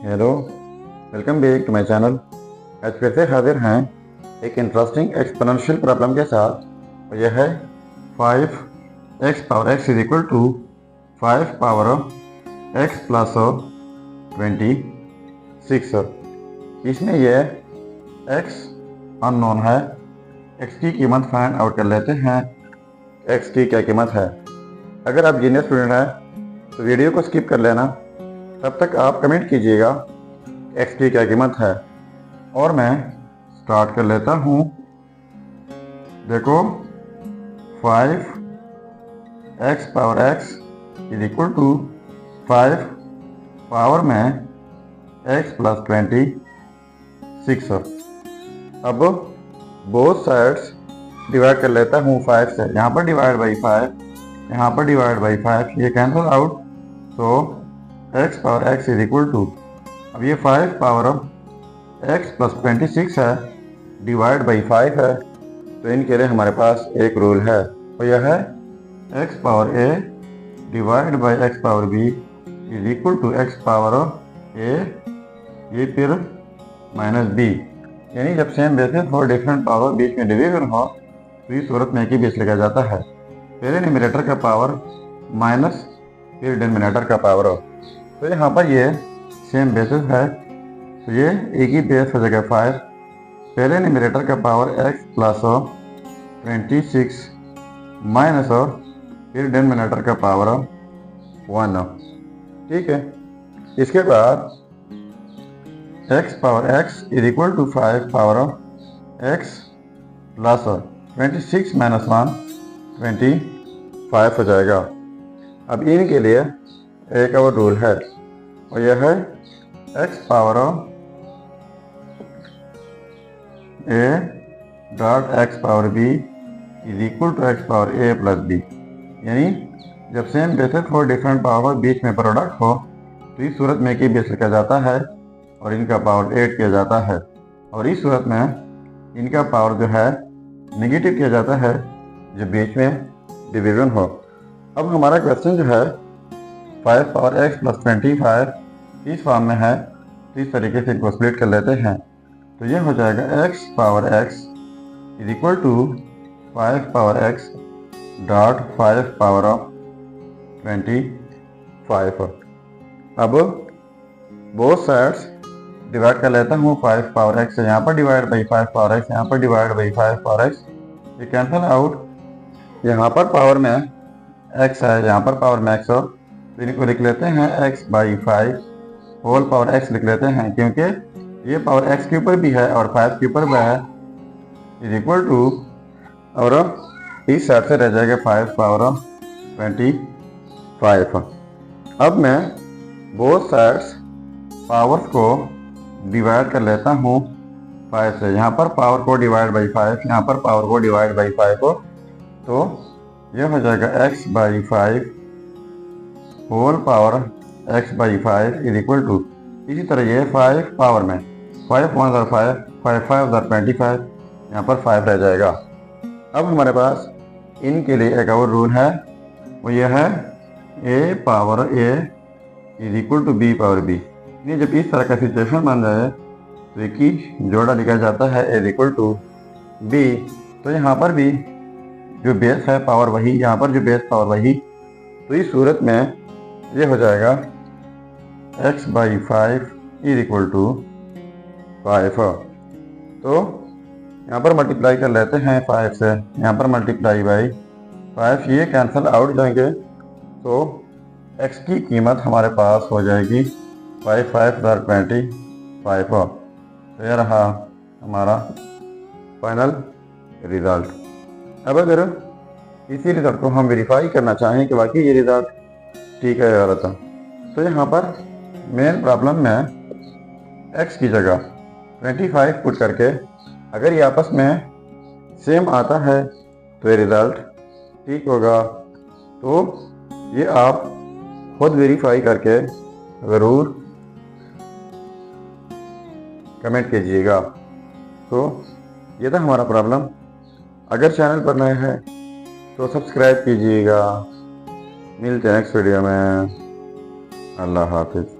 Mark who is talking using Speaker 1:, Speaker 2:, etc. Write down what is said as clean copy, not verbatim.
Speaker 1: Hello, welcome back to my channel. आज फिर से हाजिर हैं एक इंटरेस्टिंग एक्सपोनेंशियल प्रॉब्लम के साथ। और यह है 5x power x is equal to 5 power x plus 26। इसमें यह x अननोन है। x की कीमत फाइंड आउट कर लेते हैं। x की क्या कीमत है। अगर आप जीनियस स्टूडेंट हैं तो वीडियो को स्किप कर लेना, तब तक आप कमेंट कीजिएगा x की क्या कीमत है। और मैं स्टार्ट कर लेता हूँ। देखो 5x power x is equal to 5 power में x प्लस 26। अब बोथ साइड्स डिवाइड कर लेता हूँ 5 से। यहाँ पर डिवाइड बाई 5, यहाँ पर डिवाइड बाई 5, ये कैंसिल आउट। तो x power x is equal to, अब ये 5 पावर x प्लस 26 है, डिवाइड बाई 5 है। तो इनके लिए हमारे पास एक रूल है, और यह है x power a divide by x power b is equal to x power a, ये फिर माइनस b। यानी जब सेम बेसिस और डिफरेंट पावर बीच में डिवीजन हो तो इस सूरत में एक ही बेस लिखा जाता है। पहले न्यूमरेटर का पावर माइनस फिर डिनोमिनेटर का पावर हो। तो यहाँ पर ये सेम बेसिस है, तो ये एक ही बेस हो जाएगा 5। पहले न्यूमरेटर का पावर x प्लस 26 माइनस फिर डिनोमिनेटर का पावर 1। ठीक है। इसके बाद x power x is equal to 5 power x plus 26 minus 1 25 हो जाएगा। अब इनके लिए एक और रूल है, और यह है x power a dot x power b is equal to x power a plus b। यानी जब सेम बेसिस और डिफरेंट पावर बीच में प्रोडक्ट हो तो इस सूरत में एक ही बेस लिखा जाता है और इनका पावर 8 किया जाता है, और इस सूरत में इनका पावर जो है नेगेटिव किया जाता है जब बीच में डिवीजन हो। अब हमारा क्वेश्चन जो है 5 पावर x प्लस 25 इस फॉर्म में है, तो इस तरीके से इनको स्प्लिट कर लेते हैं। तो ये हो जाएगा x power x is equal to 5 power x dot 5 power 25। अब बोथ साइड्स डिवाइड कर लेता हूँ 5 पावर x से। यहाँ पर डिवाइड बाई 5 पावर x, यहाँ पर डिवाइड बाई 5 पावर x, ये कैंसिल आउट। यहाँ पर पावर में x है, यहाँ पर पावर में x, और तो इनको लिख लेते हैं x by 5 whole power x लिख लेते हैं, क्योंकि ये पावर x के ऊपर भी है और 5 के ऊपर भी है, इज इक्वल टू, और इस साइड से रह जाएगा 5 पावर 25। अब मैं बोथ साइड्स पावर्स को डिवाइड कर लेता हूँ 5 से। यहाँ पर पावर को डिवाइड बाई 5, यहाँ पर पावर को डिवाइड बाई 5 को, तो यह हो जाएगा x by 5 whole power x by 5 is equal to, इसी तरह ये 5 पावर में 5 1 5 5 5 25, यहाँ पर 5 रह जाएगा। अब हमारे पास इनके लिए एक और रूल है, वो यह है a power a is equal to b power b। यानी जब इस तरह का सिचुएशन बन जाए तो एक ही जोड़ा लिखा जाता है a is equal to b। तो यहाँ पर भी जो बेस है पावर वही, यहाँ पर जो बेस पावर वही, तो इस सूरत में ये हो जाएगा x by 5 is equal to 5। तो यहाँ पर मल्टीप्लाई कर लेते हैं 5 से, यहाँ पर मल्टीप्लाई बाई 5, ये कैंसिल आउट जाएंगे, तो x की कीमत हमारे पास हो जाएगी 5 5 25। तो यह रहा हमारा फाइनल रिजल्ट। अब अगर इसी रिजल्ट को हम वेरीफाई करना चाहें कि वाकई ये रिजल्ट ठीक है या गलत है, तो यहाँ पर मेन प्रॉब्लम में x की जगह 25 पुट करके अगर ये आपस में सेम आता है तो ये रिजल्ट ठीक होगा। तो ये आप खुद वेरीफाई करके ज़रूर कमेंट कीजिएगा। तो ये था हमारा प्रॉब्लम। अगर चैनल पर नए हैं तो सब्सक्राइब कीजिएगा। मिलते हैं नेक्स्ट वीडियो में। अल्लाह हाफिज़।